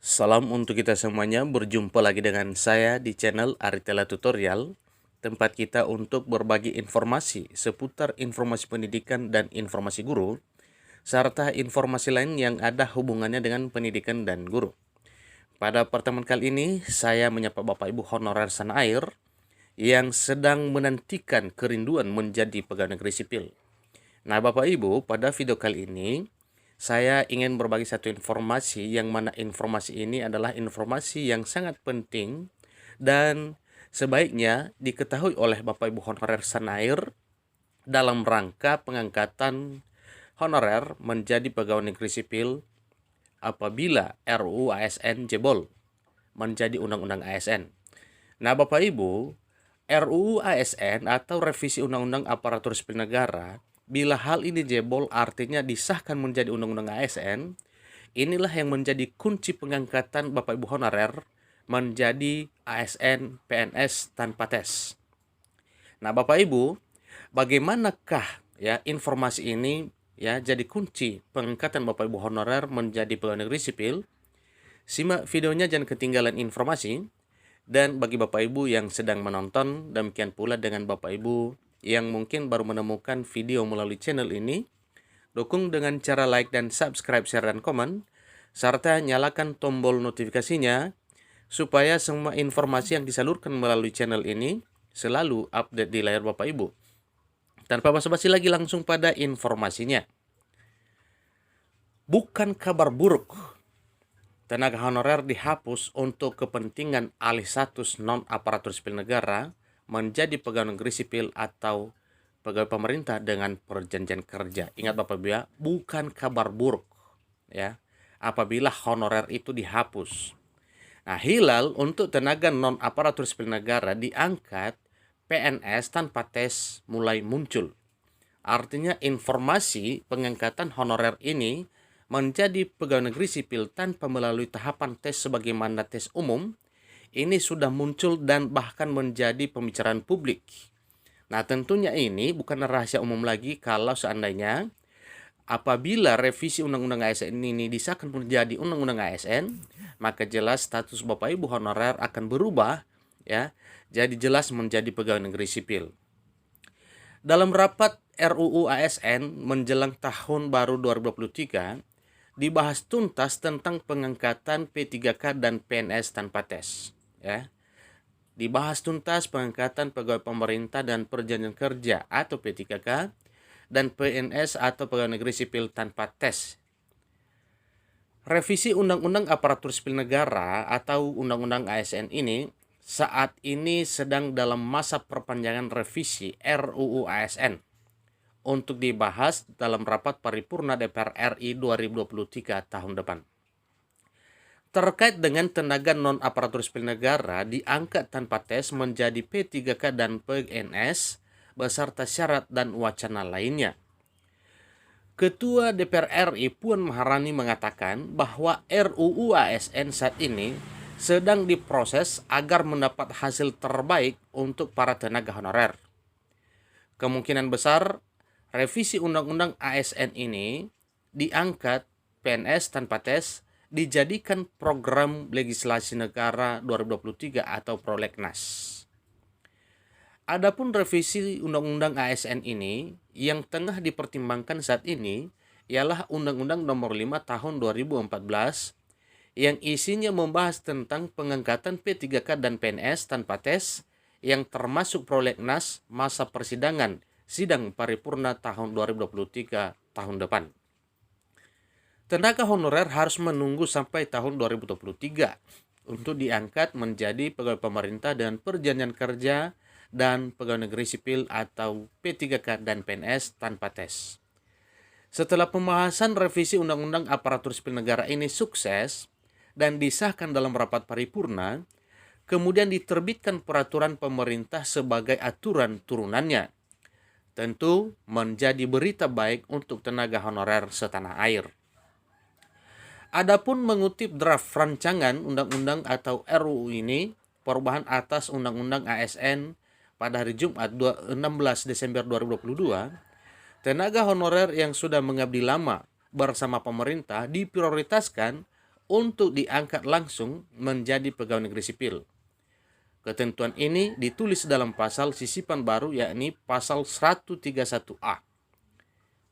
Salam untuk kita semuanya, berjumpa lagi dengan saya di channel Aritela Tutorial, tempat kita untuk berbagi informasi seputar informasi pendidikan dan informasi guru, serta informasi lain yang ada hubungannya dengan pendidikan dan guru. Pada pertemuan kali ini, saya menyapa Bapak Ibu honorer sana air yang sedang menantikan kerinduan menjadi pegawai negeri sipil. Nah, Bapak Ibu, pada video kali ini, saya ingin berbagi satu informasi yang mana informasi ini adalah informasi yang sangat penting dan sebaiknya diketahui oleh Bapak Ibu honorer Sanair dalam rangka pengangkatan honorer menjadi pegawai negeri sipil apabila RUU ASN jebol menjadi Undang-Undang ASN. Nah, Bapak Ibu, RUU ASN atau revisi Undang-Undang Aparatur Sipil Negara, bila hal ini jebol artinya disahkan menjadi Undang-Undang ASN, inilah yang menjadi kunci pengangkatan Bapak Ibu honorer menjadi ASN PNS tanpa tes. Nah, Bapak Ibu, bagaimanakah ya informasi ini ya jadi kunci pengangkatan Bapak Ibu honorer menjadi pegawai negeri sipil? Simak videonya, jangan ketinggalan informasi. Dan bagi Bapak Ibu yang sedang menonton, demikian pula dengan Bapak Ibu yang mungkin baru menemukan video melalui channel ini, dukung dengan cara like dan subscribe, share, dan komen, serta nyalakan tombol notifikasinya supaya semua informasi yang disalurkan melalui channel ini selalu update di layar Bapak Ibu. Tanpa basa-basi lagi, langsung pada informasinya. Bukan kabar buruk, tenaga honorer dihapus untuk kepentingan alih status non-aparatur sipil negara menjadi pegawai negeri sipil atau pegawai pemerintah dengan perjanjian kerja. Ingat Bapak Ibu ya, bukan kabar buruk ya apabila honorer itu dihapus. Nah, hilal untuk tenaga non-aparatur sipil negara diangkat PNS tanpa tes mulai muncul. Artinya informasi pengangkatan honorer ini menjadi pegawai negeri sipil tanpa melalui tahapan tes sebagaimana tes umum ini sudah muncul dan bahkan menjadi pembicaraan publik. Nah, tentunya ini bukan rahasia umum lagi kalau seandainya apabila revisi Undang-Undang ASN ini disahkan menjadi Undang-Undang ASN, maka jelas status Bapak Ibu honorer akan berubah ya, jadi jelas menjadi pegawai negeri sipil. Dalam rapat RUU ASN menjelang tahun baru 2023, dibahas tuntas tentang pengangkatan P3K dan PNS tanpa tes. Ya. Dibahas tuntas pengangkatan pegawai pemerintah dan perjanjian kerja atau P3K dan PNS atau pegawai negeri sipil tanpa tes. Revisi Undang-Undang Aparatur Sipil Negara atau Undang-Undang ASN ini saat ini sedang dalam masa perpanjangan revisi RUU ASN untuk dibahas dalam rapat paripurna DPR RI 2023 tahun depan. Terkait dengan tenaga non-aparatur sipil negara diangkat tanpa tes menjadi P3K dan PNS beserta syarat dan wacana lainnya. Ketua DPR RI Puan Maharani mengatakan bahwa RUU ASN saat ini sedang diproses agar mendapat hasil terbaik untuk para tenaga honorer. Kemungkinan besar revisi Undang-Undang ASN ini diangkat PNS tanpa tes dijadikan program legislasi negara 2023 atau prolegnas. Adapun revisi Undang-Undang ASN ini yang tengah dipertimbangkan saat ini ialah Undang-Undang Nomor 5 Tahun 2014 yang isinya membahas tentang pengangkatan P3K dan PNS tanpa tes yang termasuk prolegnas masa persidangan sidang paripurna tahun 2023 tahun depan. Tenaga honorer harus menunggu sampai tahun 2023 untuk diangkat menjadi pegawai pemerintah dan perjanjian kerja dan pegawai negeri sipil atau P3K dan PNS tanpa tes. Setelah pembahasan revisi Undang-Undang Aparatur Sipil Negara ini sukses dan disahkan dalam rapat paripurna, kemudian diterbitkan peraturan pemerintah sebagai aturan turunannya. Tentu menjadi berita baik untuk tenaga honorer setanah air. Adapun mengutip draft rancangan undang-undang atau RUU ini, perubahan atas Undang-Undang ASN pada hari Jumat 16 Desember 2022, tenaga honorer yang sudah mengabdi lama bersama pemerintah diprioritaskan untuk diangkat langsung menjadi pegawai negeri sipil. Ketentuan ini ditulis dalam pasal sisipan baru, yakni pasal 131A.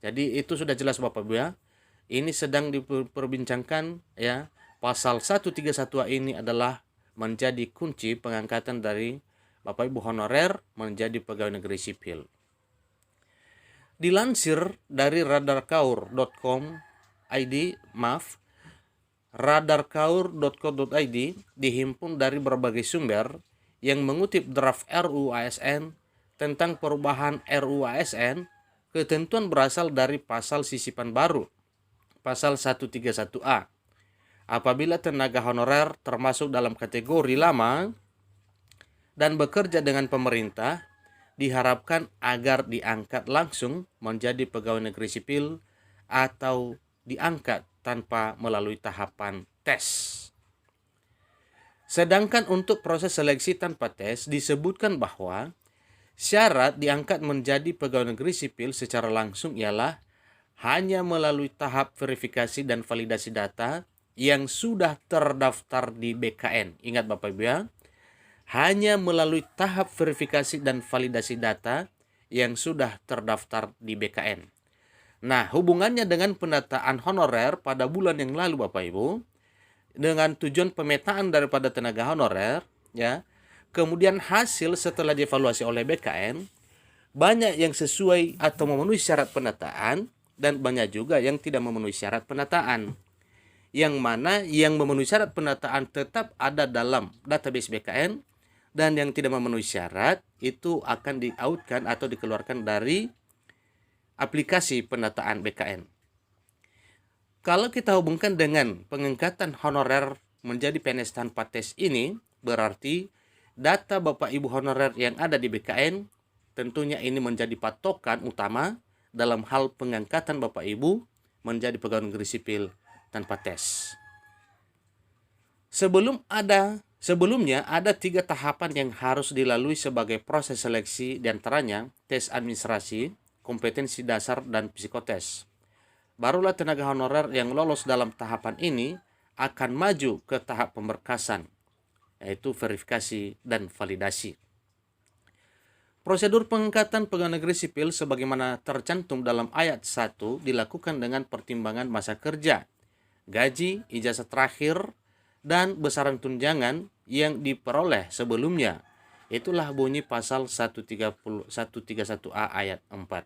Jadi itu sudah jelas Bapak Ibu ya. Ini sedang diperbincangkan ya. Pasal 131A ini adalah menjadi kunci pengangkatan dari Bapak Ibu honorer menjadi pegawai negeri sipil. Dilansir dari radarkaur.co.id dihimpun dari berbagai sumber yang mengutip draft RUU ASN tentang perubahan RUU ASN. Ketentuan berasal dari pasal sisipan baru, pasal 131A. Apabila tenaga honorer termasuk dalam kategori lama dan bekerja dengan pemerintah, diharapkan agar diangkat langsung menjadi pegawai negeri sipil atau diangkat tanpa melalui tahapan tes. Sedangkan untuk proses seleksi tanpa tes disebutkan bahwa syarat diangkat menjadi pegawai negeri sipil secara langsung ialah hanya melalui tahap verifikasi dan validasi data yang sudah terdaftar di BKN. Ingat Bapak Ibu ya, hanya melalui tahap verifikasi dan validasi data yang sudah terdaftar di BKN. Nah, hubungannya dengan pendataan honorer pada bulan yang lalu Bapak Ibu, dengan tujuan pemetaan daripada tenaga honorer, ya, kemudian hasil setelah dievaluasi oleh BKN, banyak yang sesuai atau memenuhi syarat penataan dan banyak juga yang tidak memenuhi syarat penataan. Yang mana yang memenuhi syarat penataan tetap ada dalam database BKN dan yang tidak memenuhi syarat itu akan di-outkan atau dikeluarkan dari aplikasi penataan BKN. Kalau kita hubungkan dengan pengangkatan honorer menjadi PNS tanpa tes ini, berarti data Bapak Ibu honorer yang ada di BKN tentunya ini menjadi patokan utama dalam hal pengangkatan Bapak Ibu menjadi pegawai negeri sipil tanpa tes. Sebelumnya ada 3 tahapan yang harus dilalui sebagai proses seleksi, diantaranya tes administrasi, kompetensi dasar, dan psikotes. Barulah tenaga honorer yang lolos dalam tahapan ini akan maju ke tahap pemberkasan, yaitu verifikasi dan validasi. Prosedur pengangkatan pegawai negeri sipil sebagaimana tercantum dalam ayat 1 dilakukan dengan pertimbangan masa kerja, gaji, ijazah terakhir, dan besaran tunjangan yang diperoleh sebelumnya. Itulah bunyi pasal 131A ayat 4.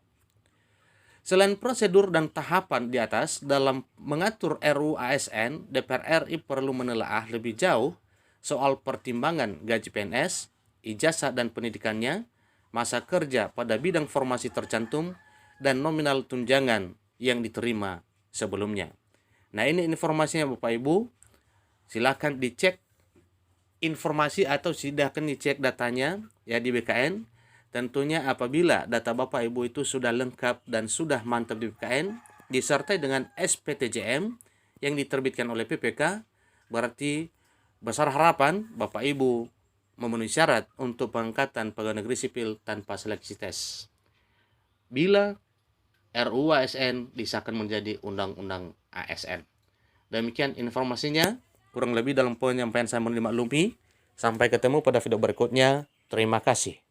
Selain prosedur dan tahapan di atas, dalam mengatur RUU ASN, DPR RI perlu menelaah lebih jauh soal pertimbangan gaji PNS, ijazah dan pendidikannya, masa kerja pada bidang formasi tercantum, dan nominal tunjangan yang diterima sebelumnya. Nah, ini informasinya Bapak Ibu. Silakan dicek informasi atau silakan dicek datanya ya di BKN. Tentunya apabila data Bapak Ibu itu sudah lengkap dan sudah mantap di BKN, disertai dengan SPTJM yang diterbitkan oleh PPK, berarti besar harapan Bapak Ibu memenuhi syarat untuk pengangkatan pegawai negeri sipil tanpa seleksi tes. Bila RUU ASN disahkan menjadi Undang-Undang ASN. Demikian informasinya, kurang lebih dalam penyampaian saya dimaklumi. Sampai ketemu pada video berikutnya. Terima kasih.